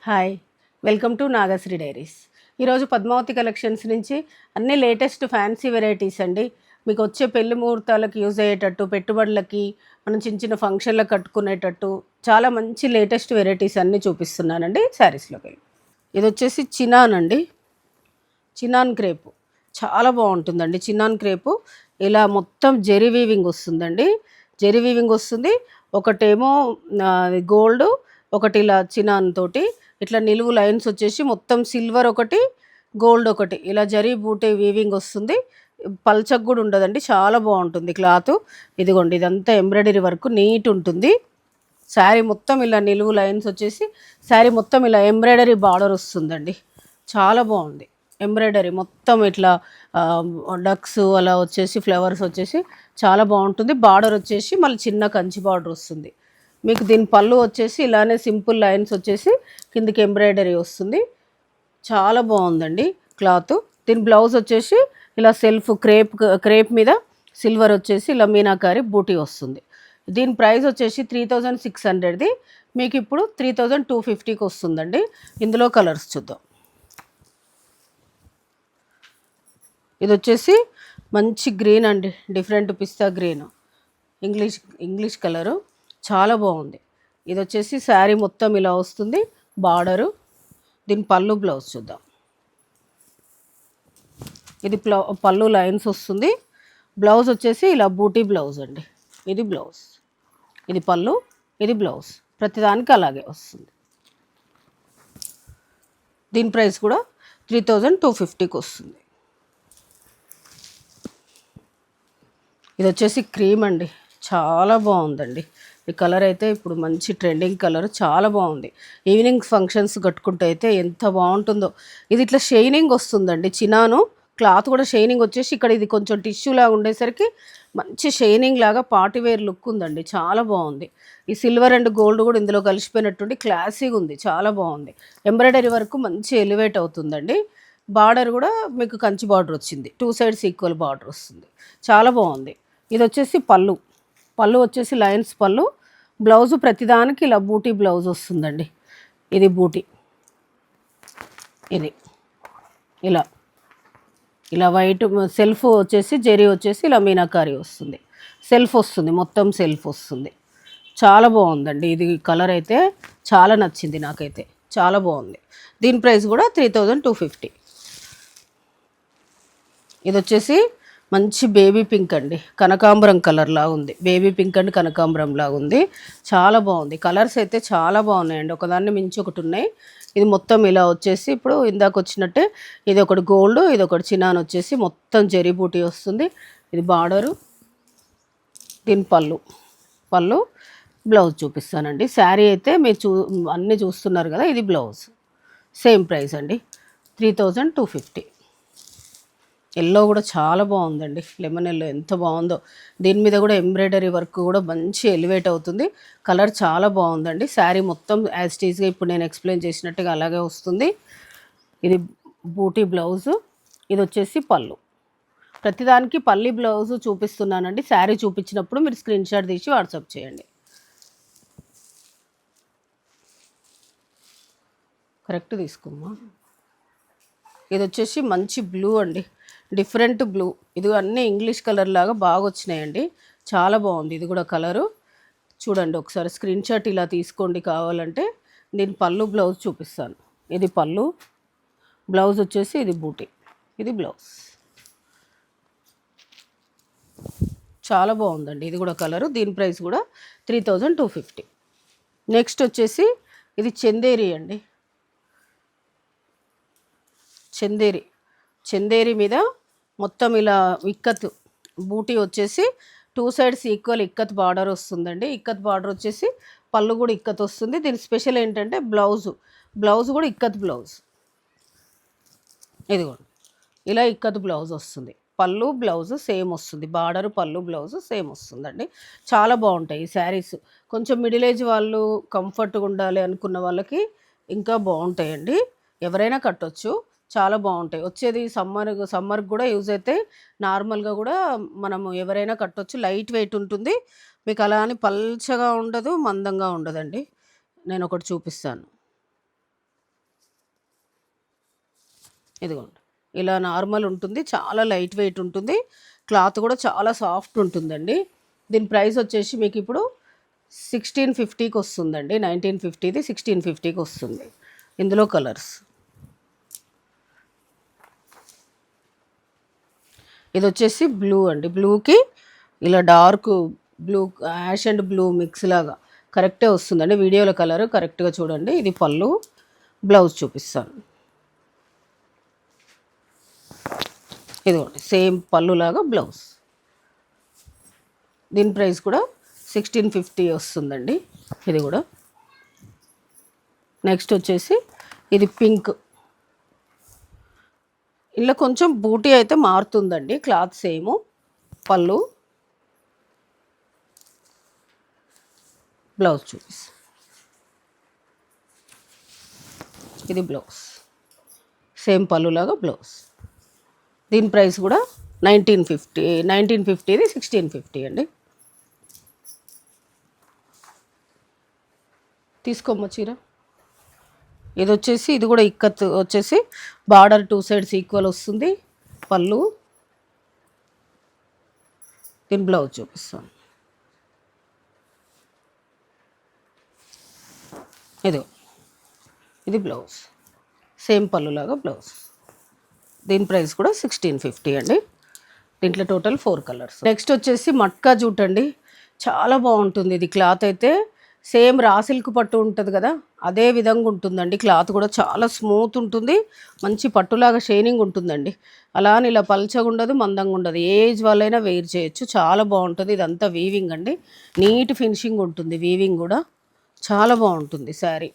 Hi, welcome to Nagasri diaries. ఈరోజు Padmavati collections నుంచి అన్ని లేటెస్ట్ ఫ్యాన్సీ వెరైటీస్ అండి. మీకు వచ్చే పెళ్లి ముహూర్తాలకు యూజ్ అయ్యేటట్టు, పెట్టుబడులకి, మనం చిన్న చిన్న ఫంక్షన్లకు కట్టుకునేటట్టు చాలా మంచి లేటెస్ట్ వెరైటీస్ అన్నీ చూపిస్తున్నానండి శారీస్లోకి. ఇది వచ్చేసి చినాన్ అండి, చినాన్ క్రేపు. చాలా బాగుంటుందండి చినాన్ క్రేపు. ఇలా మొత్తం జెరీ వీవింగ్ వస్తుందండి, జెరీ వీవింగ్ వస్తుంది. ఒకటేమో గోల్డ్, ఒకటి ఇలా చినాన్ తోటి ఇట్లా నిలువు లైన్స్ వచ్చేసి మొత్తం సిల్వర్ ఒకటి, గోల్డ్ ఒకటి, ఇలా జరీ బూటే వీవింగ్ వస్తుంది. పల్చకు కూడా ఉండదండి, చాలా బాగుంటుంది క్లాత్. ఇదిగోండి, ఇదంతా ఎంబ్రాయిడరీ వర్క్ నీట్ ఉంటుంది. శారీ మొత్తం ఇలా నిలువు లైన్స్ వచ్చేసి శారీ మొత్తం ఇలా ఎంబ్రాయిడరీ బార్డర్ వస్తుందండి. చాలా బాగుంది. ఎంబ్రాయిడరీ మొత్తం ఇట్లా డక్స్ అలా వచ్చేసి ఫ్లవర్స్ వచ్చేసి చాలా బాగుంటుంది. బార్డర్ వచ్చేసి మళ్ళీ చిన్న కంచి బార్డర్ వస్తుంది. మీకు దీని పళ్ళు వచ్చేసి ఇలానే సింపుల్ లైన్స్ వచ్చేసి కిందికి ఎంబ్రాయిడరీ వస్తుంది. చాలా బాగుందండి క్లాత్. దీని బ్లౌజ్ వచ్చేసి ఇలా సెల్ఫ్ క్రేప్ మీద సిల్వర్ వచ్చేసి ఇలా మీనాకారి బూటీ వస్తుంది. దీని ప్రైస్ వచ్చేసి 3600ది, మీకు ఇప్పుడు 3250కి వస్తుందండి. ఇందులో కలర్స్ చూద్దాం. ఇది వచ్చేసి మంచి గ్రీన్ అండి, డిఫరెంట్ పిస్తా గ్రీన్, ఇంగ్లీష్ కలరు, చాలా బాగుంది. ఇది వచ్చేసి శారీ మొత్తం ఇలా వస్తుంది బార్డరు. దీని పళ్ళు బ్లౌజ్ చూద్దాం. ఇది పళ్ళు లైన్స్ వస్తుంది. బ్లౌజ్ వచ్చేసి ఇలా బూటీ బ్లౌజ్ అండి. ఇది బ్లౌజ్, ఇది పళ్ళు, ఇది బ్లౌజ్, ప్రతిదానికి అలాగే వస్తుంది. దీని ప్రైస్ కూడా 3250కి వస్తుంది. ఇది వచ్చేసి క్రీమ్ అండి, చాలా బాగుందండి. ఈ కలర్ అయితే ఇప్పుడు మంచి ట్రెండింగ్ కలర్, చాలా బాగుంది. ఈవినింగ్ ఫంక్షన్స్ కట్టుకుంటే అయితే ఎంత బాగుంటుందో. ఇది ఇట్లా షైనింగ్ వస్తుందండి, చినాను క్లాత్ కూడా షైనింగ్ వచ్చేసి ఇక్కడ ఇది కొంచెం టిష్యూ లాగా ఉండేసరికి మంచి షైనింగ్ లాగా పార్టీ వేర్ లుక్ ఉందండి, చాలా బాగుంది. ఈ సిల్వర్ అండ్ గోల్డ్ కూడా ఇందులో కలిసిపోయినట్టుండి క్లాసీగా ఉంది, చాలా బాగుంది. ఎంబ్రాయిడరీ వరకు మంచి ఎలివేట్ అవుతుందండి. బార్డర్ కూడా మీకు కంచి బార్డర్ వచ్చింది, 2 సైడ్స్ ఈక్వల్ బార్డర్ వస్తుంది, చాలా బాగుంది. ఇది వచ్చేసి పళ్ళు, పళ్ళు వచ్చేసి లైన్స్ పళ్ళు. బ్లౌజు ప్రతిదానికి ఇలా బూటీ బ్లౌజ్ వస్తుందండి. ఇది బూటీ, ఇది ఇలా ఇలా వైట్ సెల్ఫ్ వచ్చేసి జెరీ వచ్చేసి ఇలా మీనాకారి వస్తుంది, సెల్ఫ్ వస్తుంది, మొత్తం సెల్ఫ్ వస్తుంది. చాలా బాగుందండి. ఇది కలర్ అయితే చాలా నచ్చింది నాకైతే, చాలా బాగుంది. దీని ప్రైస్ కూడా 3250. ఇది వచ్చేసి మంచి బేబీ పింక్ అండి, కనకాంబరం కలర్ లాగా ఉంది. బేబీ పింక్ అండ్ కనకాంబరం లాగా ఉంది, చాలా బాగుంది. కలర్స్ అయితే చాలా బాగున్నాయండి, ఒకదాన్ని మించి ఒకటి ఉన్నాయి. ఇది మొత్తం ఇలా వచ్చేసి ఇప్పుడు ఇందాక వచ్చినట్టే ఇది ఒకటి గోల్డ్, ఇది ఒకటి చినాన్ వచ్చేసి మొత్తం జరీ బూటీ వస్తుంది. ఇది బార్డరు, దీని పళ్ళు బ్లౌజ్ చూపిస్తానండి. శారీ అయితే మీరు అన్నీ చూస్తున్నారు కదా, ఇది బ్లౌజ్. సేమ్ ప్రైస్ అండి, 3250. ఎల్లో కూడా చాలా బాగుందండి, లెమన్ ఎల్లో ఎంత బాగుందో. దీని మీద కూడా ఎంబ్రాయిడరీ వర్క్ కూడా మంచి ఎలివేట్ అవుతుంది. కలర్ చాలా బాగుందండి. శారీ మొత్తం యాజ్ టీజ్గా ఇప్పుడు నేను ఎక్స్ప్లెయిన్ చేసినట్టుగా అలాగే వస్తుంది. ఇది బూటీ బ్లౌజు, ఇది వచ్చేసి పళ్ళు. ప్రతిదానికి పల్లి బ్లౌజు చూపిస్తున్నానండి. శారీ చూపించినప్పుడు మీరు స్క్రీన్ షాట్ తీసి వాట్సాప్ చేయండి. కరెక్ట్ తీసుకోమ్మా. ఇది వచ్చేసి మంచి బ్లూ అండి, డిఫరెంట్ బ్లూ. ఇది అన్నీ ఇంగ్లీష్ కలర్ లాగా బాగా వచ్చినాయండి, చాలా బాగుంది. ఇది కూడా కలరు చూడండి, ఒకసారి స్క్రీన్ షాట్ ఇలా తీసుకోండి కావాలంటే. దీని పళ్ళు బ్లౌజ్ చూపిస్తాను. ఇది పళ్ళు, బ్లౌజ్ వచ్చేసి ఇది బూటీ, ఇది బ్లౌజ్. చాలా బాగుందండి, ఇది కూడా కలరు. దీని ప్రైస్ కూడా 3250. నెక్స్ట్ వచ్చేసి ఇది చందేరి అండి, చందేరి మీద మొత్తం ఇలా ఇక్కత్ బూటీ వచ్చేసి 2 సైడ్స్ ఈక్వల్ ఇక్కత్ బార్డర్ వస్తుందండి. ఇక్కత్ బార్డర్ వచ్చేసి పళ్ళు కూడా ఇక్కత్ వస్తుంది. దీని స్పెషల్ ఏంటంటే బ్లౌజ్ కూడా ఇక్కత్ బ్లౌజ్. ఇదిగోండి, ఇలా ఇక్కత్ బ్లౌజ్ వస్తుంది. పళ్ళు బ్లౌజ్ సేమ్ వస్తుంది, బార్డర్ పళ్ళు బ్లౌజ్ సేమ్ వస్తుందండి. చాలా బాగుంటాయి ఈ శారీస్. కొంచెం మిడిల్ ఏజ్ వాళ్ళు కంఫర్ట్గా ఉండాలి అనుకున్న వాళ్ళకి ఇంకా బాగుంటాయండి, ఎవరైనా కట్టొచ్చు, చాలా బాగుంటాయి. వచ్చేది సమ్మర్కి కూడా యూజ్ అయితే, నార్మల్గా కూడా మనము ఎవరైనా కట్టొచ్చు. లైట్ వెయిట్ ఉంటుంది మీకు, అలా అని పల్చగా ఉండదు, మందంగా ఉండదండి. నేను ఒకటి చూపిస్తాను. ఇదిగోండి ఇలా నార్మల్ ఉంటుంది, చాలా లైట్ వెయిట్ ఉంటుంది, క్లాత్ కూడా చాలా సాఫ్ట్ ఉంటుందండి. దీని ప్రైస్ వచ్చేసి మీకు ఇప్పుడు 1650కి వస్తుందండి. 1950ది 1650కి వస్తుంది. ఇందులో కలర్స్ ఇది వచ్చేసి బ్లూ అండి. బ్లూకి ఇలా dark blue, ash and blue mix లాగా కరెక్టే వస్తుందండి. వీడియోలో కలర్ కరెక్ట్గా చూడండి. ఇది పళ్ళు, బ్లౌజ్ చూపిస్తాను. ఇదిగోండి సేమ్ పళ్ళులాగా బ్లౌజ్. దీని ప్రైస్ కూడా 1650 వస్తుందండి. ఇది కూడా నెక్స్ట్ వచ్చేసి ఇది పింక్. ఇలా కొంచెం బూటీ అయితే మారుతుందండి, క్లాత్ సేమ్. పళ్ళు, బ్లౌజ్ చూపిస్తాను. ఇది బ్లౌజ్, సేమ్ పళ్ళులాగా బ్లౌజ్. దీని ప్రైస్ కూడా 1950ది 1650 అండి. తీసుకోమ్మ చీర. ఇది వచ్చేసి ఇది కూడా ఇక్కత్ వచ్చేసి బార్డర్ 2 సైడ్స్ ఈక్వల్ వస్తుంది. పళ్ళు, దీని బ్లౌజ్ చూపిస్తాను. ఇది బ్లౌజ్, సేమ్ పళ్ళులాగా బ్లౌజ్. దీని ప్రైస్ కూడా 1650 అండి. దీంట్లో టోటల్ 4 కలర్స్. నెక్స్ట్ వచ్చేసి మట్కా జూట్ అండి. చాలా బాగుంటుంది ఇది. క్లాత్ అయితే సేమ్ రా సిల్క్ పట్టు ఉంటుంది కదా, అదే విధంగా ఉంటుందండి. క్లాత్ కూడా చాలా స్మూత్ ఉంటుంది, మంచి పట్టులాగా షైనింగ్ ఉంటుందండి. అలా అని ఇలా పల్చగా ఉండదు, మందంగా ఉండదు. ఏజ్ వాళ్ళైనా వేర్ చేయొచ్చు, చాలా బాగుంటుంది. ఇదంతా వీవింగ్ అండి, నీట్ ఫినిషింగ్ ఉంటుంది. వీవింగ్ కూడా చాలా బాగుంటుంది. శారీ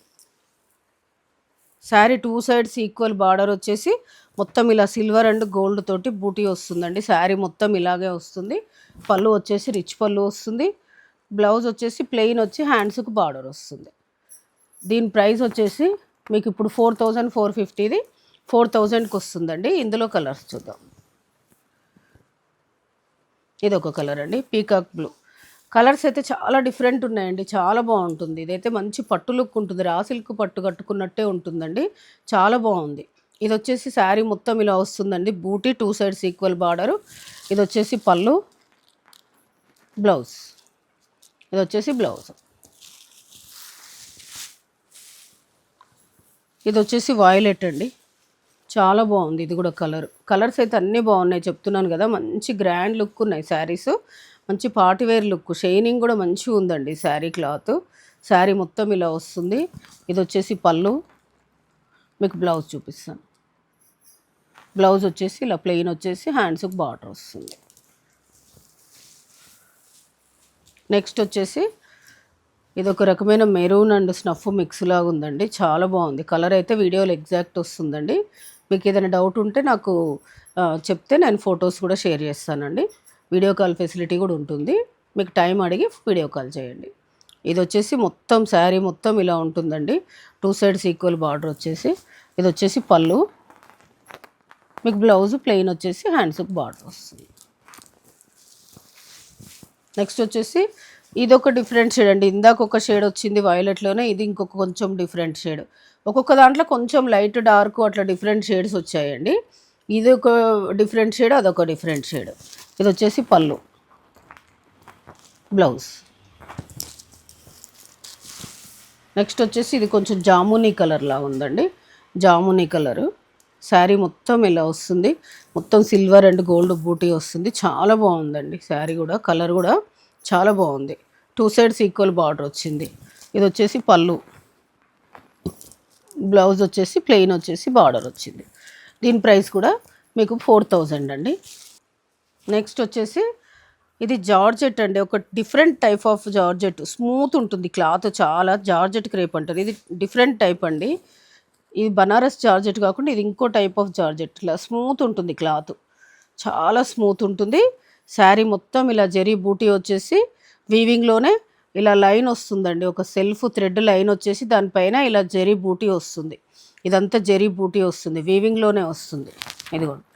2 సైడ్స్ ఈక్వల్ బార్డర్ వచ్చేసి మొత్తం ఇలా సిల్వర్ అండ్ గోల్డ్ తోటి బూటీ వస్తుందండి. శారీ మొత్తం ఇలాగే వస్తుంది. పళ్ళు వచ్చేసి రిచ్ పళ్ళు వస్తుంది. బ్లౌజ్ వచ్చేసి ప్లెయిన్ వచ్చి హ్యాండ్స్కి బార్డర్ వస్తుంది. దీని ప్రైస్ వచ్చేసి మీకు ఇప్పుడు 4450ది 4000కి వస్తుందండి. ఇందులో కలర్స్ చూద్దాం. ఇది ఒక కలర్ అండి, పీకాక్ బ్లూ. కలర్స్ అయితే చాలా డిఫరెంట్ ఉన్నాయండి, చాలా బాగుంటుంది. ఇదైతే మంచి పట్టు లుక్ ఉంటుంది, రా సిల్క్ పట్టు కట్టుకున్నట్టే ఉంటుందండి, చాలా బాగుంది. ఇది వచ్చేసి శారీ మొత్తం ఇలా వస్తుందండి, బూటీ 2 సైడ్స్ ఈక్వల్ బార్డరు. ఇది వచ్చేసి పళ్ళు, బ్లౌజ్. ఇది వచ్చేసి బ్లౌజ్. ఇది వచ్చేసి వాయిలెట్ అండి, చాలా బాగుంది. ఇది కూడా కలర్స్ అయితే అన్నీ బాగున్నాయి, చెప్తున్నాను కదా. మంచి గ్రాండ్ లుక్ ఉన్నాయి శారీస్, మంచి పార్టీవేర్ లుక్. షైనింగ్ కూడా మంచిగా ఉందండి శారీ క్లాత్. శారీ మొత్తం ఇలా వస్తుంది. ఇది వచ్చేసి పళ్ళు, మీకు బ్లౌజ్ చూపిస్తాను. బ్లౌజ్ వచ్చేసి ఇలా ప్లెయిన్ వచ్చేసి హ్యాండ్స్కి బార్డర్ వస్తుంది. నెక్స్ట్ వచ్చేసి ఇది ఒక రకమైన మెరూన్ అండ్ స్నఫ్ మిక్స్ లాగా ఉందండి, చాలా బాగుంది. కలర్ అయితే వీడియోలో ఎగ్జాక్ట్ వస్తుందండి. మీకు ఏదైనా డౌట్ ఉంటే నాకు చెప్తే నేను ఫొటోస్ కూడా షేర్ చేస్తానండి. వీడియో కాల్ ఫెసిలిటీ కూడా ఉంటుంది, మీకు టైం అడిగి వీడియో కాల్ చేయండి. ఇది వచ్చేసి మొత్తం శారీ మొత్తం ఇలా ఉంటుందండి, 2 సైడ్స్ ఈక్వల్ బార్డర్ వచ్చేసి. ఇది వచ్చేసి పళ్ళు, మీకు బ్లౌజ్ ప్లెయిన్ వచ్చేసి హ్యాండ్స్కి బార్డర్ వస్తుంది. నెక్స్ట్ వచ్చేసి ఇది ఒక డిఫరెంట్ షేడ్ అండి. ఇందాక ఒక షేడ్ వచ్చింది వైలెట్లోనే, ఇది ఇంకొక కొంచెం డిఫరెంట్ షేడ్. ఒక్కొక్క దాంట్లో కొంచెం లైట్ డార్క్ అట్లా డిఫరెంట్ షేడ్స్ వచ్చాయండి. ఇది ఒక డిఫరెంట్ షేడ్, అదొక డిఫరెంట్ షేడ్. ఇది వచ్చేసి పళ్ళు, బ్లౌజ్. నెక్స్ట్ వచ్చేసి ఇది కొంచెం జామునీ కలర్లా ఉందండి, జామునీ కలరు. శారీ మొత్తం ఇలా వస్తుంది, మొత్తం సిల్వర్ అండ్ గోల్డ్ బూటీ వస్తుంది, చాలా బాగుందండి శారీ కూడా. కలర్ కూడా చాలా బాగుంది, 2 సైడ్స్ ఈక్వల్ బార్డర్ వచ్చింది. ఇది వచ్చేసి పళ్ళు, బ్లౌజ్ వచ్చేసి ప్లెయిన్ వచ్చేసి బార్డర్ వచ్చింది. దీని ప్రైస్ కూడా మీకు 4000 అండి. నెక్స్ట్ వచ్చేసి ఇది జార్జెట్ అండి, ఒక different type of georgette. Smooth ఉంటుంది క్లాత్, చాలా జార్జెట్ క్రేప్ అంటారు. ఇది డిఫరెంట్ టైప్ అండి. ఇది బనారస్ జార్జెట్ కాకుండా ఇది ఇంకో టైప్ ఆఫ్ జార్జెట్. ఇలా స్మూత్ ఉంటుంది క్లాత్, చాలా స్మూత్ ఉంటుంది. శారీ మొత్తం ఇలా జరీ బూటీ వచ్చేసి వీవింగ్లోనే ఇలా లైన్ వస్తుందండి, ఒక సెల్ఫ్ థ్రెడ్ లైన్ వచ్చేసి దానిపైన ఇలా జరీ బూటీ వస్తుంది. ఇదంతా జరీ బూటీ వస్తుంది, వీవింగ్లోనే వస్తుంది. ఇదిగోండి,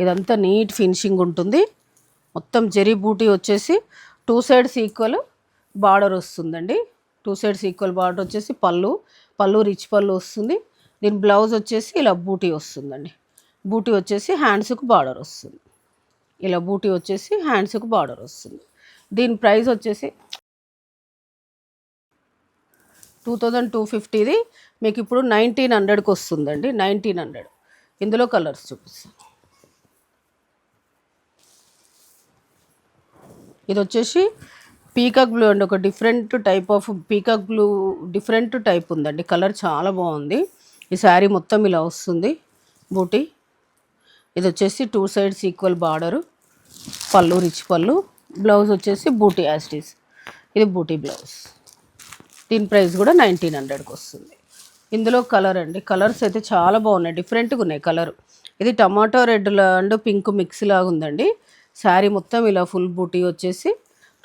ఇదంతా నీట్ ఫినిషింగ్ ఉంటుంది. మొత్తం జరీ బూటీ వచ్చేసి 2 సైడ్స్ ఈక్వల్ బార్డర్ వస్తుందండి. 2 సైడ్స్ ఈక్వల్ బార్డర్ వచ్చేసి పళ్ళు రిచ్ పళ్ళు వస్తుంది. దీని బ్లౌజ్ వచ్చేసి ఇలా బూటీ వస్తుందండి. బూటీ వచ్చేసి హ్యాండ్స్కు బార్డర్ వస్తుంది. ఇలా బూటీ వచ్చేసి హ్యాండ్స్కు బార్డర్ వస్తుంది. దీని ప్రైస్ వచ్చేసి 2250. మీకు ఇప్పుడు 1900కి వస్తుందండి. 1900. ఇందులో కలర్స్ చూపిస్తాను. ఇది వచ్చేసి పీకాక్ బ్లూ అండి. ఒక different type of peacock blue different type ఉందండి. కలర్ చాలా బాగుంది. ఈ శారీ మొత్తం ఇలా వస్తుంది బూటీ. ఇది వచ్చేసి 2 సైడ్స్ ఈక్వల్ బార్డరు, పళ్ళు రిచ్ పళ్ళు, బ్లౌజ్ వచ్చేసి బూటీ యాస్టీస్. ఇది బూటీ బ్లౌజ్. దీని ప్రైస్ కూడా 1900కి వస్తుంది. ఇందులో కలర్ అండి. కలర్స్ అయితే చాలా బాగున్నాయి, డిఫరెంట్గా ఉన్నాయి కలర్. ఇది tomato red and pink mix లాగా ఉందండి. శారీ మొత్తం ఇలా ఫుల్ బూటీ వచ్చేసి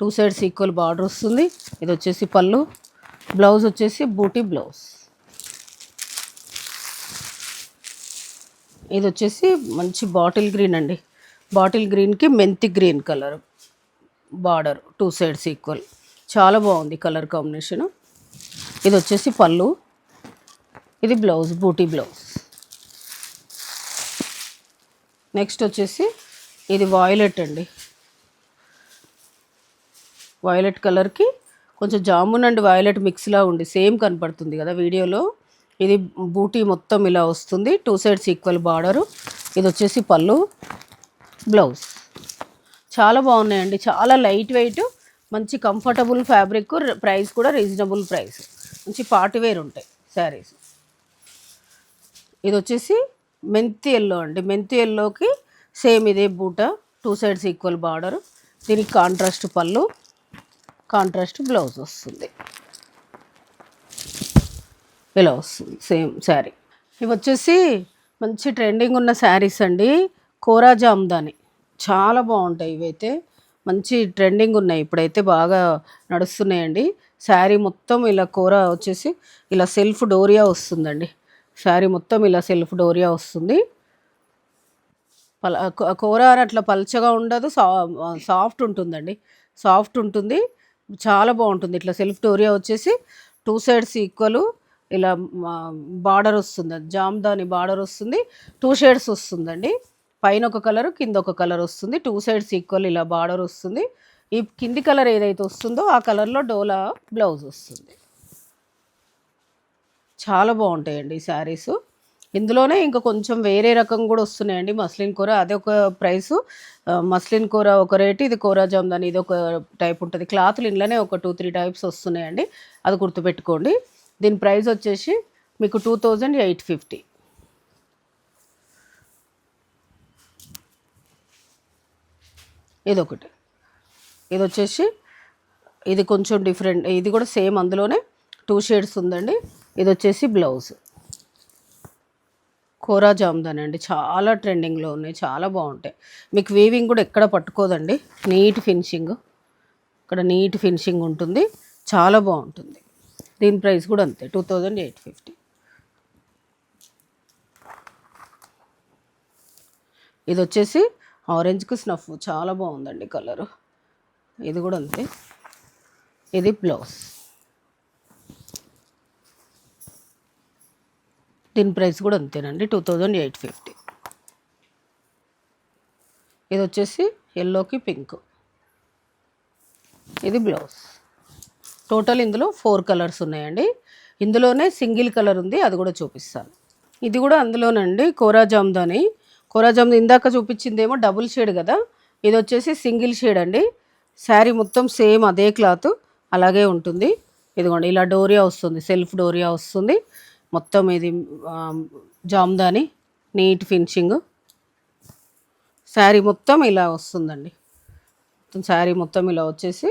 2 సైడ్స్ ఈక్వల్ బార్డర్ వస్తుంది. ఇది వచ్చేసి పళ్ళు, బ్లౌజ్ వచ్చేసి బూటీ బ్లౌజ్. ఇది వచ్చేసి మంచి బాటిల్ గ్రీన్ అండి. బాటిల్ గ్రీన్కి మెంతి green colour border 2 sides equal. చాలా బాగుంది కలర్ కాంబినేషను. ఇది వచ్చేసి పళ్ళు, ఇది బ్లౌజ్ బూటీ బ్లౌజ్. నెక్స్ట్ వచ్చేసి ఇది వాయిలెట్ అండి. వాయిలెట్ కలర్కి కొంచెం జామున్ అండ్ వాయిలెట్ మిక్స్లా ఉండి సేమ్ కనపడుతుంది కదా వీడియోలో. ఇది బూటీ మొత్తం ఇలా వస్తుంది, 2 సైడ్స్ ఈక్వల్ బార్డరు. ఇది వచ్చేసి పళ్ళు, బ్లౌజ్. చాలా బాగున్నాయండి, చాలా లైట్ వెయిట్, మంచి కంఫర్టబుల్ ఫ్యాబ్రిక్, ప్రైస్ కూడా రీజనబుల్ ప్రైస్. మంచి పార్టీ వేర్ ఉంటాయి శారీస్. ఇది వచ్చేసి మెంతి ఎల్లో అండి. మెంతి ఎల్లోకి సేమ్ ఇదే బూట, 2 సైడ్స్ ఈక్వల్ బార్డరు. దీనికి కాంట్రాస్ట్ పళ్ళు, కాంట్రాస్ట్ బ్లౌజ్ వస్తుంది. ఇలా వస్తుంది సేమ్ శారీ. ఇవి వచ్చేసి మంచి ట్రెండింగ్ ఉన్న శారీస్ అండి. కోరా జామ్దాని చాలా బాగుంటాయి. ఇవైతే మంచి ట్రెండింగ్ ఉన్నాయి, ఇప్పుడైతే బాగా నడుస్తున్నాయండి. శారీ మొత్తం ఇలా కోరా వచ్చేసి ఇలా సెల్ఫ్ డోరియా వస్తుందండి. శారీ మొత్తం ఇలా సెల్ఫ్ డోరియా వస్తుంది. కోరా అని అట్లా పల్చగా ఉండదు, సాఫ్ట్ ఉంటుందండి. సాఫ్ట్ ఉంటుంది, చాలా బాగుంటుంది. ఇట్లా సెల్ఫ్ డోరియా వచ్చేసి 2 సైడ్స్ ఈక్వల్ ఇలా బార్డర్ వస్తుంది. జామ్దాని బార్డర్ వస్తుంది, 2 షేడ్స్ వస్తుందండి. పైన ఒక కలర్, కింద ఒక కలర్ వస్తుంది. 2 సైడ్స్ ఈక్వల్ ఇలా బార్డర్ వస్తుంది. ఈ కింది కలర్ ఏదైతే వస్తుందో ఆ కలర్లో డోలా బ్లౌజ్ వస్తుంది. చాలా బాగుంటాయండి ఈ శారీస్. ఇందులోనే ఇంకా కొంచెం వేరే రకం కూడా వస్తున్నాయండి. మస్లిన్ కూర అదే ఒక ప్రైసు, మస్లిన్ కూర ఒక రేటు, ఇది కోరా జామ్దాని ఇది ఒక టైప్ ఉంటుంది. క్లాత్లు ఇంట్లోనే ఒక 2-3 టైప్స్ వస్తున్నాయండి, అది గుర్తుపెట్టుకోండి. దీని ప్రైస్ వచ్చేసి మీకు 2850. ఇదొకటి. ఇది వచ్చేసి ఇది కొంచెం డిఫరెంట్, ఇది కూడా సేమ్ అందులోనే 2 షేడ్స్ ఉందండి. ఇది వచ్చేసి బ్లౌజ్. కోరా జామ్దాని అండి, చాలా ట్రెండింగ్లో ఉన్నాయి, చాలా బాగుంటాయి. మీకు వీవింగ్ కూడా ఎక్కడ పట్టుకోదండి, నీట్ ఫినిషింగ్, ఇక్కడ నీట్ ఫినిషింగ్ ఉంటుంది, చాలా బాగుంటుంది. దీని ప్రైస్ కూడా అంతే 2850. ఇది వచ్చేసి ఆరెంజ్కి స్నఫ్, చాలా బాగుందండి కలరు. ఇది కూడా అంతే. ఇది బ్లౌజ్. దీని ప్రైస్ కూడా అంతేనండి 2850. ఇది వచ్చేసి ఎల్లోకి పింక్, ఇది బ్లౌజ్. టోటల్ ఇందులో 4 కలర్స్ ఉన్నాయండి. ఇందులోనే సింగిల్ కలర్ ఉంది, అది కూడా చూపిస్తాను. ఇది కూడా అందులోనండి కోరా జామ్దాని. కోరా జామ్దాని ఇందాక చూపించిందేమో డబుల్ షేడ్ కదా, ఇది వచ్చేసి సింగిల్ షేడ్ అండి. శారీ మొత్తం సేమ్ అదే క్లాత్ అలాగే ఉంటుంది. ఇదిగోండి ఇలా డోరియా వస్తుంది, సెల్ఫ్ డోరియా వస్తుంది మొత్తం. ఇది జామ్దాని నీట్ ఫినిషింగ్. శారీ మొత్తం ఇలా వస్తుందండి. శారీ మొత్తం ఇలా వచ్చేసి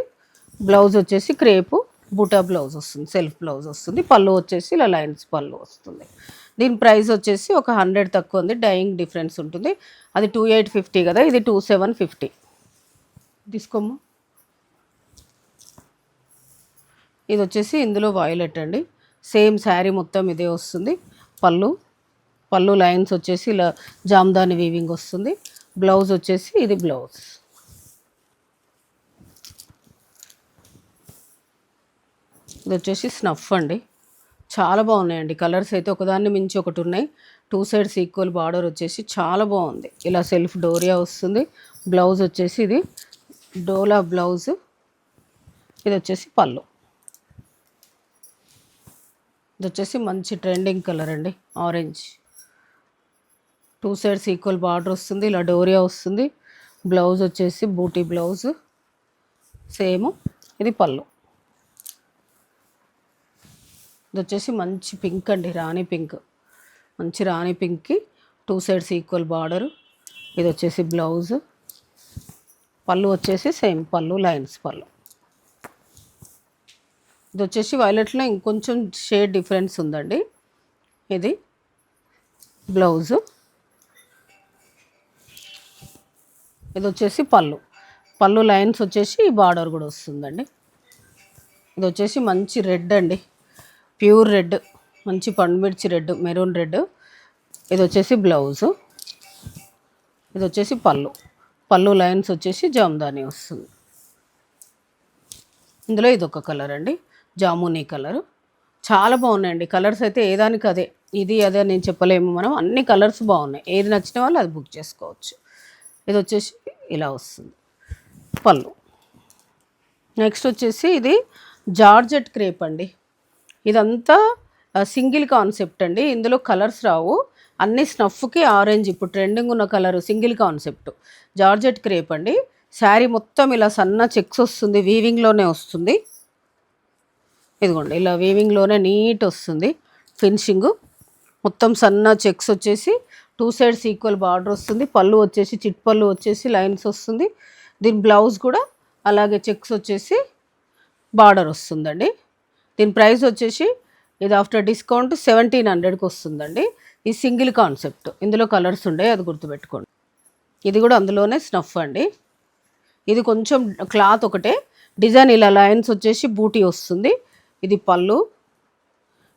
బ్లౌజ్ వచ్చేసి క్రేపు బూటా బ్లౌజ్ వస్తుంది, సెల్ఫ్ బ్లౌజ్ వస్తుంది. పళ్ళు వచ్చేసి ఇలా లైన్స్ పళ్ళు వస్తుంది. దీని ప్రైస్ వచ్చేసి ఒక 100 తక్కువ ఉంది, డైయింగ్ డిఫరెన్స్ ఉంటుంది. అది 2850 కదా, ఇది 2750. తీసుకోమ్మా. ఇది వచ్చేసి ఇందులో వాయిలెట్ అండి. సేమ్ శారీ మొత్తం ఇదే వస్తుంది. పళ్ళు లైన్స్ వచ్చేసి ఇలా జామ్దాని వీవింగ్ వస్తుంది. బ్లౌజ్ వచ్చేసి ఇది బ్లౌజ్. ఇది వచ్చేసి స్నఫ్ అండి, చాలా బాగున్నాయండి. కలర్స్ అయితే ఒకదాన్ని మించి ఒకటి ఉన్నాయి. 2 సైడ్స్ ఈక్వల్ బార్డర్ వచ్చేసి చాలా బాగుంది. ఇలా సెల్ఫ్ డోరియా వస్తుంది. బ్లౌజ్ వచ్చేసి ఇది డోలా బ్లౌజ్. ఇది వచ్చేసి పళ్ళు. ఇది వచ్చేసి మంచి ట్రెండింగ్ కలర్ అండి, ఆరెంజ్. 2 సైడ్స్ ఈక్వల్ బార్డర్ వస్తుంది. ఇలా డోరియా వస్తుంది. బ్లౌజ్ వచ్చేసి బూటీ బ్లౌజ్ సేమ్. ఇది పళ్ళు. ఇది వచ్చేసి మంచి పింక్ అండి, రాణి పింక్. మంచి రాణి పింక్కి 2 సైడ్స్ ఈక్వల్ బార్డరు. ఇది వచ్చేసి బ్లౌజ్. పళ్ళు వచ్చేసి సేమ్ పళ్ళు, లైన్స్ పళ్ళు. ఇది వచ్చేసి వైలెట్లో ఇంకొంచెం షేడ్ డిఫరెన్స్ ఉందండి. ఇది బ్లౌజు. ఇది వచ్చేసి పళ్ళు. పళ్ళు లైన్స్ వచ్చేసి ఈ బార్డర్ కూడా వస్తుందండి. ఇది వచ్చేసి మంచి రెడ్ అండి, ప్యూర్ రెడ్, మంచి పండుమిర్చి రెడ్, మెరూన్ రెడ్. ఇది వచ్చేసి బ్లౌజు. ఇది వచ్చేసి పళ్ళు. పళ్ళు లైన్స్ వచ్చేసి జామ్దాని వస్తుంది. ఇందులో ఇది ఒక కలర్ అండి, జామునీ కలరు. చాలా బాగున్నాయండి కలర్స్ అయితే, ఏదానికి అదే, ఇది అదే నేను చెప్పలేము మనం. అన్ని కలర్స్ బాగున్నాయి. ఏది నచ్చిన వాళ్ళు అది బుక్ చేసుకోవచ్చు. ఇది వచ్చేసి ఇలా వస్తుంది పళ్ళు. నెక్స్ట్ వచ్చేసి ఇది జార్జెట్ క్రేప్ అండి. ఇదంతా సింగిల్ కాన్సెప్ట్ అండి. ఇందులో కలర్స్ రావు, అన్ని స్నఫ్కి ఆరెంజ్ ఇప్పుడు ట్రెండింగ్ ఉన్న colour. Single concept georgette crepe అండి. శారీ మొత్తం ఇలా సన్న చెక్స్ వస్తుంది, వీవింగ్లోనే వస్తుంది. ఇదిగోండి ఇలా వీవింగ్లోనే నీట్ వస్తుంది ఫినిషింగ్. మొత్తం సన్న చెక్స్ వచ్చేసి 2 సైడ్స్ ఈక్వల్ బార్డర్ వస్తుంది. పళ్ళు వచ్చేసి చిట్ పళ్ళు వచ్చేసి లైన్స్ వస్తుంది. దీని బ్లౌజ్ కూడా అలాగే చెక్స్ వచ్చేసి బార్డర్ వస్తుందండి. దీని ప్రైస్ వచ్చేసి ఇది ఆఫ్టర్ డిస్కౌంట్ 1700కి వస్తుందండి. ఈ సింగిల్ కాన్సెప్ట్. ఇందులో కలర్స్ ఉండే, అది గుర్తుపెట్టుకోండి. ఇది కూడా అందులోనే స్నఫ్ అండి. ఇది కొంచెం క్లాత్ ఒకటే, డిజైన్ ఇలా లైన్స్ వచ్చేసి బూటీ వస్తుంది. ఇది పళ్ళు.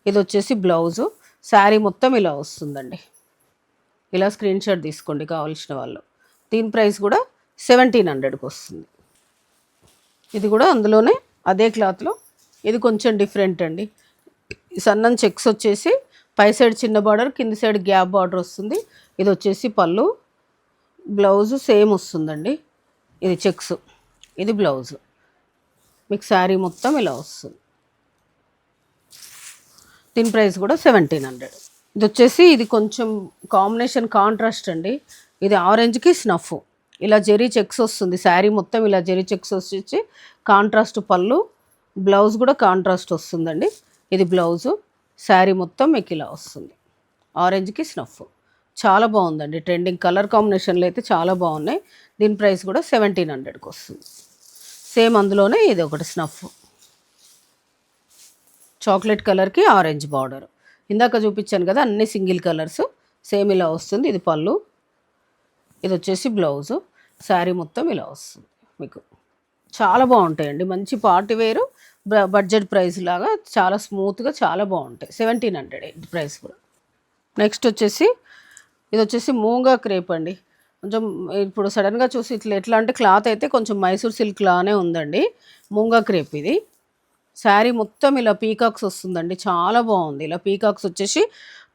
ఇది వచ్చేసి బ్లౌజు. శారీ మొత్తం ఇలా వస్తుందండి. ఇలా స్క్రీన్ షాట్ తీసుకోండి కావాల్సిన వాళ్ళు. దీని ప్రైస్ కూడా 1700కి వస్తుంది. ఇది కూడా అందులోనే అదే క్లాత్లో. ఇది కొంచెం డిఫరెంట్ అండి. సన్నం చెక్స్ వచ్చేసి పై సైడ్ చిన్న బార్డర్, కింది సైడ్ గ్యాప్ బార్డర్ వస్తుంది. ఇది వచ్చేసి పళ్ళు. బ్లౌజు సేమ్ వస్తుందండి. ఇది చెక్స్, ఇది బ్లౌజు. మీకు శారీ మొత్తం ఇలా వస్తుంది. దీని ప్రైస్ కూడా 1700. ఇది వచ్చేసి ఇది కొంచెం కాంబినేషన్ కాంట్రాస్ట్ అండి. ఇది ఆరెంజ్కి స్నఫ్. ఇలా జెరీ చెక్స్ వస్తుంది. శారీ మొత్తం ఇలా జెరీ చెక్స్ వచ్చి కాంట్రాస్ట్ పళ్ళు. బ్లౌజ్ కూడా కాంట్రాస్ట్ వస్తుందండి. ఇది బ్లౌజు. శారీ మొత్తం మీకు ఇలా వస్తుంది. ఆరెంజ్కి స్నఫ్ చాలా బాగుందండి. ట్రెండింగ్ కలర్ కాంబినేషన్లో అయితే చాలా బాగున్నాయి. దీని ప్రైస్ కూడా 1700కి వస్తుంది. సేమ్ అందులోనే ఇది ఒకటి స్నఫ్, చాక్లెట్ కలర్కి ఆరెంజ్ బార్డర్. ఇందాక చూపించాను కదా అన్ని సింగిల్ కలర్స్, సేమ్ ఇలా వస్తుంది. ఇది పళ్ళు. ఇది వచ్చేసి బ్లౌజు. శారీ మొత్తం ఇలా వస్తుంది. మీకు చాలా బాగుంటాయండి. మంచి పార్టీ వేరు, బడ్జెట్ ప్రైస్ లాగా చాలా స్మూత్గా చాలా బాగుంటాయి. 1700 ఇది ప్రైస్ కూడా. నెక్స్ట్ వచ్చేసి ఇది వచ్చేసి మూంగా క్రేప్ అండి. కొంచెం ఇప్పుడు సడన్గా చూసి ఇట్లా ఎట్లా అంటే క్లాత్ అయితే కొంచెం మైసూర్ సిల్క్ లానే ఉందండి. మూంగా క్రేప్ ఇది. శారీ మొత్తం ఇలా పీకాక్స్ వస్తుందండి, చాలా బాగుంది. ఇలా పీకాక్స్ వచ్చేసి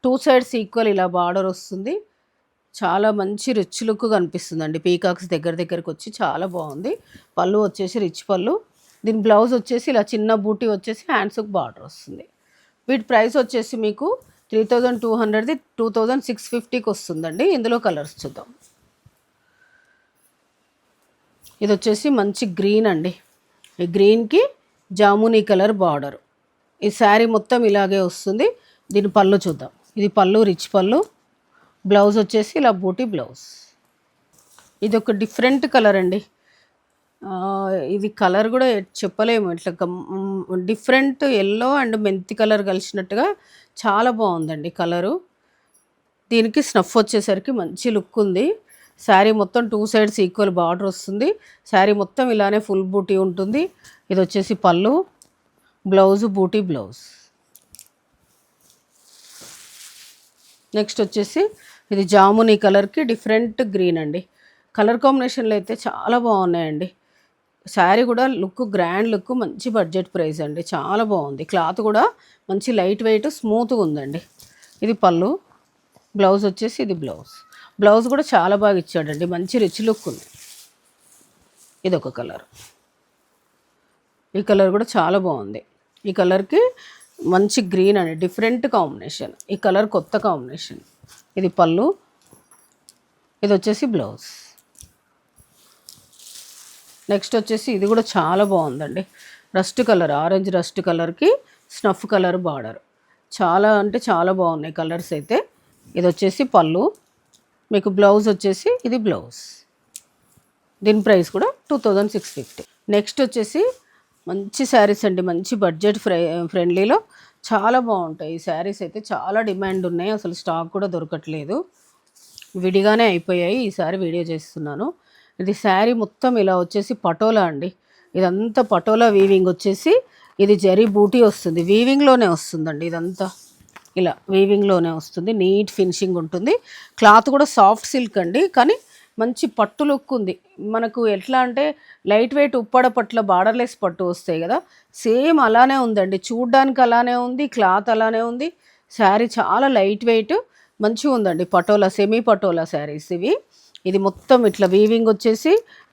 2 సైడ్స్ ఈక్వల్ ఇలా బార్డర్ వస్తుంది. చాలా మంచి రిచ్ లుక్ కనిపిస్తుందండి. పీకాక్స్ దగ్గరికి వచ్చి చాలా బాగుంది. పళ్ళు వచ్చేసి రిచ్ పళ్ళు. దీని బ్లౌజ్ వచ్చేసి ఇలా చిన్న బూటీ వచ్చేసి హ్యాండ్స్కి బార్డర్ వస్తుంది. వీటి ప్రైస్ వచ్చేసి మీకు 3200ది 2650కి వస్తుందండి. ఇందులో కలర్స్ చూద్దాం. ఇది వచ్చేసి మంచి గ్రీన్ అండి. ఈ గ్రీన్కి జామునీ కలర్ బార్డర్. ఈ శారీ మొత్తం ఇలాగే వస్తుంది. దీని పళ్ళు చూద్దాం. ఇది పళ్ళు, రిచ్ పళ్ళు. బ్లౌజ్ వచ్చేసి ఇలా బూటీ బ్లౌజ్. ఇది ఒక డిఫరెంట్ కలర్ అండి. ఇది కలర్ కూడా చెప్పలేము, ఇట్లా డిఫరెంట్ ఎల్లో అండ్ మెంతి కలర్ కలిసినట్టుగా చాలా బాగుందండి కలరు. దీనికి స్నఫ్ వచ్చేసరికి మంచి లుక్ ఉంది. శారీ మొత్తం 2 సైడ్స్ ఈక్వల్ బార్డర్ వస్తుంది. శారీ మొత్తం ఇలానే ఫుల్ బూటీ ఉంటుంది. ఇది వచ్చేసి పళ్ళు, బ్లౌజు బూటీ బ్లౌజ్. నెక్స్ట్ వచ్చేసి ఇది జామునీ కలర్కి డిఫరెంట్ గ్రీన్ అండి. కలర్ కాంబినేషన్లో అయితే చాలా బాగున్నాయండి. శారీ కూడా లుక్ గ్రాండ్ లుక్, మంచి బడ్జెట్ ప్రైస్ అండి, చాలా బాగుంది. క్లాత్ కూడా మంచి లైట్ వెయిట్ స్మూత్గా ఉందండి. ఇది పళ్ళు, బ్లౌజ్ వచ్చేసి ఇది బ్లౌజ్ కూడా చాలా బాగా ఇచ్చాడండి, మంచి రిచ్ లుక్ ఉంది. ఇదొక కలర్, ఈ కలర్ కూడా చాలా బాగుంది. ఈ కలర్కి మంచి గ్రీన్ అండి, డిఫరెంట్ కాంబినేషన్. ఈ కలర్ కొత్త కాంబినేషన్. ఇది పళ్ళు, ఇది వచ్చేసి బ్లౌజ్. నెక్స్ట్ వచ్చేసి ఇది కూడా చాలా బాగుందండి, రస్ట్ కలర్, ఆరెంజ్ రస్ట్ కలర్కి స్నఫ్ కలర్ బార్డర్. చాలా అంటే చాలా బాగున్నాయి కలర్స్ అయితే. ఇది వచ్చేసి పళ్ళు, మీకు బ్లౌజ్ వచ్చేసి ఇది బ్లౌజ్. దీని ప్రైస్ కూడా 2650. నెక్స్ట్ వచ్చేసి మంచి శారీస్ అండి, మంచి బడ్జెట్ ఫ్రెండ్లీలో చాలా బాగుంటాయి ఈ శారీస్ అయితే. చాలా డిమాండ్ ఉన్నాయి, అసలు స్టాక్ కూడా దొరకట్లేదు, విడిగానే అయిపోయాయి. ఈసారి వీడియో చేస్తున్నాను. ఇది శారీ మొత్తం ఇలా వచ్చేసి పటోలా అండి, ఇదంతా పటోలా వీవింగ్ వచ్చేసి, ఇది జరీ బూటీ వస్తుంది, వీవింగ్లోనే వస్తుందండి. ఇదంతా ఇలా వీవింగ్లోనే వస్తుంది, నీట్ ఫినిషింగ్ ఉంటుంది. క్లాత్ కూడా సాఫ్ట్ సిల్క్ అండి, కానీ మంచి పట్టు లుక్ ఉంది. మనకు ఎట్లా అంటే లైట్ వెయిట్ ఉప్పాడ పట్ల బార్డర్లెస్ పట్టు వస్తాయి కదా, సేమ్ అలానే ఉందండి. చూడ్డానికి అలానే ఉంది, క్లాత్ అలానే ఉంది. శారీ చాలా లైట్ వెయిట్ మంచిగా ఉందండి. పటోలా, సెమీ పటోలా శారీస్ ఇవి. ఇది మొత్తం ఇట్లా వీవింగ్ వచ్చేసి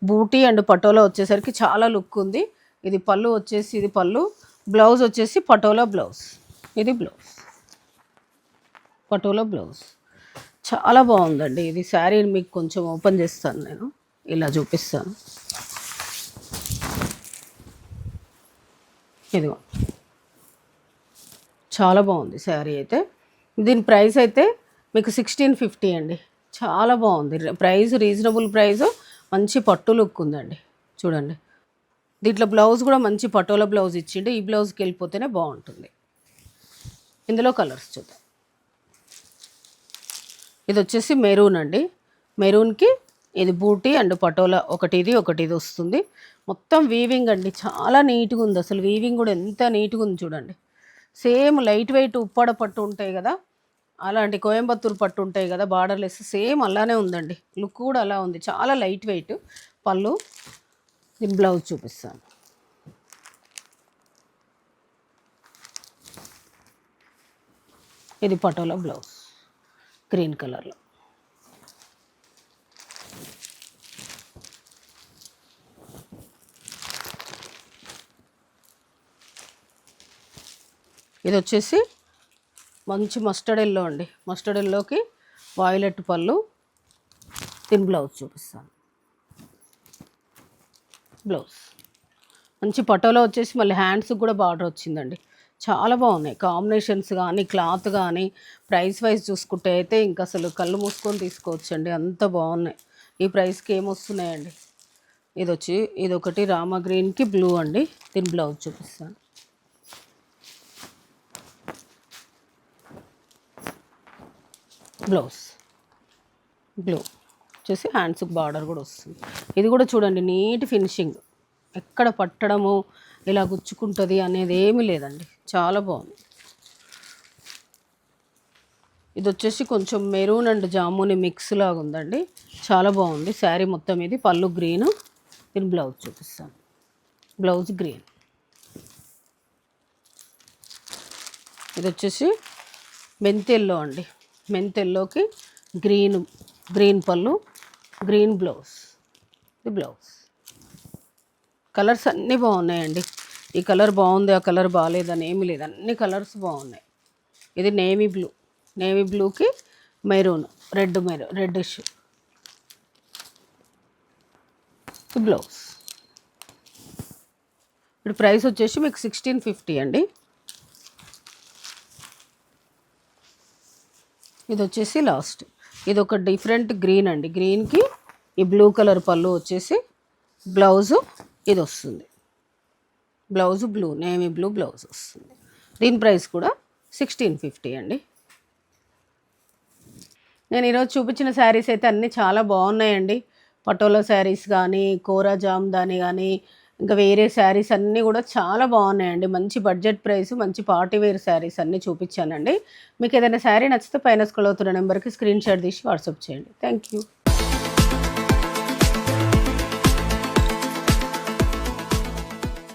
బూటీ అండ్ పటోలా వచ్చేసరికి చాలా లుక్ ఉంది. ఇది పళ్ళు వచ్చేసి ఇది పళ్ళు, బ్లౌజ్ వచ్చేసి పటోలా బ్లౌజ్. ఇది బ్లౌజ్, పటోలా బ్లౌజ్. చాలా బాగుందండి ఇది శారీ. మీకు కొంచెం ఓపెన్ చేస్తాను, నేను ఇలా చూపిస్తాను. ఇదిగో చాలా బాగుంది శారీ అయితే. దీని ప్రైస్ అయితే మీకు 1650 అండి, చాలా బాగుంది. ప్రైస్ రీజనబుల్ ప్రైస్, మంచి పట్టు లుక్ ఉందండి. చూడండి, దీంట్లో బ్లౌజ్ కూడా మంచి పటోలా బ్లౌజ్ ఇచ్చిండు. ఈ బ్లౌజ్కి వెళ్ళిపోతేనే బాగుంటుంది. ఇందులో కలర్స్ చూద్దాం. ఇది వచ్చేసి మెరూన్ అండి, మెరూన్కి ఇది బూటీ అండ్ పటోలా ఒకటి ఇది వస్తుంది. మొత్తం వీవింగ్ అండి, చాలా నీట్గా ఉంది. అసలు వీవింగ్ కూడా ఎంత నీట్గా ఉంది చూడండి. సేమ్ లైట్ వెయిట్ ఉప్పాడ పట్టు ఉంటాయి కదా, అలాంటి కోయంబత్తూరు పట్టు ఉంటాయి కదా బార్డర్లెస్, సేమ్ అలానే ఉందండి. లుక్ కూడా అలా ఉంది, చాలా లైట్ వెయిట్. పళ్ళు, దీని బ్లౌజ్ చూపిస్తాను. ఇది పటోలా బ్లౌజ్, గ్రీన్ కలర్లో. ఇది వచ్చేసి మంచి మస్టర్డ్ ఎల్లో అండి, మస్టర్డ్ ఎల్లోకి వాయిలెట్ పళ్ళు. దీని బ్లౌజ్ చూపిస్తాను. బ్లౌజ్ మంచి పటోలా వచ్చేసి మళ్ళీ హ్యాండ్స్కి కూడా బార్డర్ వచ్చిందండి. చాలా బాగున్నాయి కాంబినేషన్స్ కానీ, క్లాత్ కానీ. ప్రైస్ వైజ్ చూసుకుంటే అయితే ఇంకా అసలు కళ్ళు మూసుకొని తీసుకోవచ్చండి, అంత బాగున్నాయి. ఈ ప్రైస్కి ఏమొస్తున్నాయండి. ఇది వచ్చి ఇది ఒకటి రామా గ్రీన్కి బ్లూ అండి. దీని బ్లౌజ్ చూపిస్తాను. బ్లౌజ్ బ్లూ వచ్చేసి హ్యాండ్స్కి బార్డర్ కూడా వస్తుంది. ఇది కూడా చూడండి, నీట్ ఫినిషింగ్, ఎక్కడ పట్టడము ఇలా గుచ్చుకుంటుంది అనేది ఏమీ లేదండి, చాలా బాగుంది. ఇది వచ్చేసి కొంచెం మెరూన్ అండ్ జాముని మిక్స్ లాగా ఉందండి, చాలా బాగుంది శారీ మొత్తం. ఇది పళ్ళు గ్రీన్, దీని బ్లౌజ్ చూపిస్తాను. Blouse green. ఇది వచ్చేసి మెంతెల్లో అండి, మెంతెల్లోకి గ్రీన్ పళ్ళు, గ్రీన్ బ్లౌజ్. ఇది బ్లౌజ్. కలర్స్ అన్నీ బాగున్నాయండి. ఈ కలర్ బాగుంది, ఆ కలర్ బాగాలేదని ఏమీ లేదు, అన్ని కలర్స్ బాగున్నాయి. ఇది నేవీ బ్లూ, నేవీ బ్లూకి మెరూన్, రెడ్డిష్. బ్లౌజ్. ఇప్పుడు ప్రైస్ వచ్చేసి మీకు 1650 అండి. ఇది వచ్చేసి లాస్ట్, ఇది ఒక డిఫరెంట్ గ్రీన్ అండి, గ్రీన్కి ఈ బ్లూ కలర్ పళ్ళు వచ్చేసి, బ్లౌజు ఇది వస్తుంది. Blouse blue, navy blue blouse వస్తుంది. దీని ప్రైస్ కూడా 1650 అండి. నేను ఈరోజు చూపించిన శారీస్ అయితే అన్నీ చాలా బాగున్నాయండి. పటోలా శారీస్ కానీ, కోరా జామ్దాని కానీ, ఇంకా వేరే శారీస్ అన్నీ కూడా చాలా బాగున్నాయండి. మంచి బడ్జెట్ ప్రైస్, మంచి పార్టీ వేర్ శారీస్ అన్నీ చూపించానండి. మీకు ఏదైనా శారీ నచ్చితే పైన స్క్రోల్ అవుతున్న నెంబర్కి స్క్రీన్ షాట్ తీసి వాట్సాప్ చేయండి. Thank you.